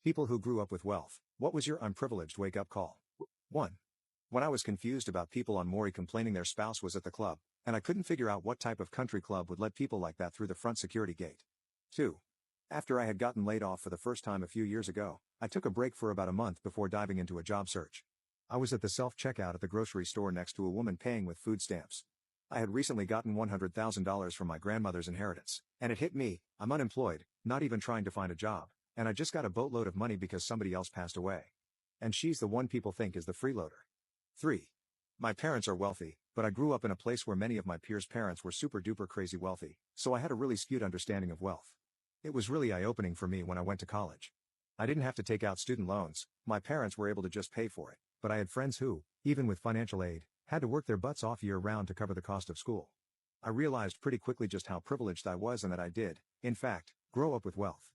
People who grew up with wealth. What was your unprivileged wake-up call? 1. When I was confused about people on Maury complaining their spouse was at the club, and I couldn't figure out what type of country club would let people like that through the front security gate. 2. After I had gotten laid off for the first time a few years ago, I took a break for about a month before diving into a job search. I was at the self-checkout at the grocery store next to a woman paying with food stamps. I had recently gotten $100,000 from my grandmother's inheritance, and it hit me, I'm unemployed, not even trying to find a job, and I just got a boatload of money because somebody else passed away. And she's the one people think is the freeloader. 3. My parents are wealthy, but I grew up in a place where many of my peers' parents were super duper crazy wealthy, so I had a really skewed understanding of wealth. It was really eye-opening for me when I went to college. I didn't have to take out student loans, my parents were able to just pay for it, but I had friends who, even with financial aid, had to work their butts off year-round to cover the cost of school. I realized pretty quickly just how privileged I was and that I did, in fact, grow up with wealth.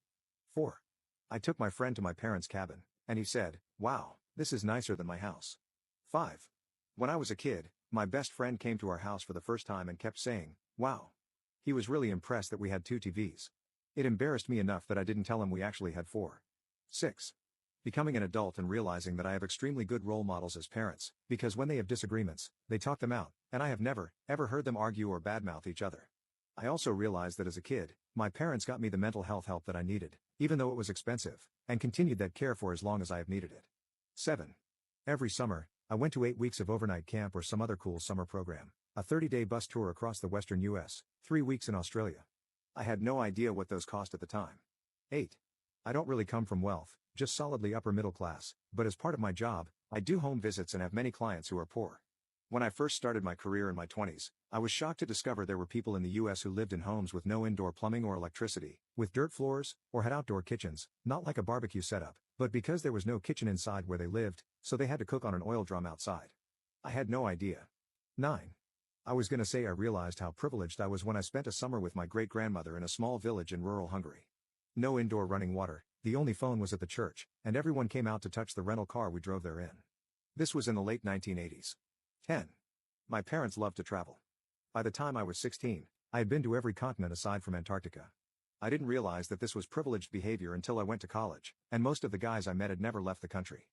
4. I took my friend to my parents' cabin, and he said, "Wow, this is nicer than my house." 5. When I was a kid, my best friend came to our house for the first time and kept saying, "Wow." He was really impressed that we had 2 TVs. It embarrassed me enough that I didn't tell him we actually had 4. 6. Becoming an adult and realizing that I have extremely good role models as parents, because when they have disagreements, they talk them out, and I have never, ever heard them argue or badmouth each other. I also realized that as a kid, my parents got me the mental health help that I needed, even though it was expensive, and continued that care for as long as I have needed it. 7. Every summer, I went to 8 weeks of overnight camp or some other cool summer program, a 30-day bus tour across the western US, 3 weeks in Australia. I had no idea what those cost at the time. 8. I don't really come from wealth, just solidly upper middle class, but as part of my job, I do home visits and have many clients who are poor. When I first started my career in my 20s, I was shocked to discover there were people in the US who lived in homes with no indoor plumbing or electricity, with dirt floors, or had outdoor kitchens, not like a barbecue setup, but because there was no kitchen inside where they lived, so they had to cook on an oil drum outside. I had no idea. 9. I was gonna say I realized how privileged I was when I spent a summer with my great-grandmother in a small village in rural Hungary. No indoor running water, the only phone was at the church, and everyone came out to touch the rental car we drove there in. This was in the late 1980s. 10. My parents loved to travel. By the time I was 16, I had been to every continent aside from Antarctica. I didn't realize that this was privileged behavior until I went to college, and most of the guys I met had never left the country.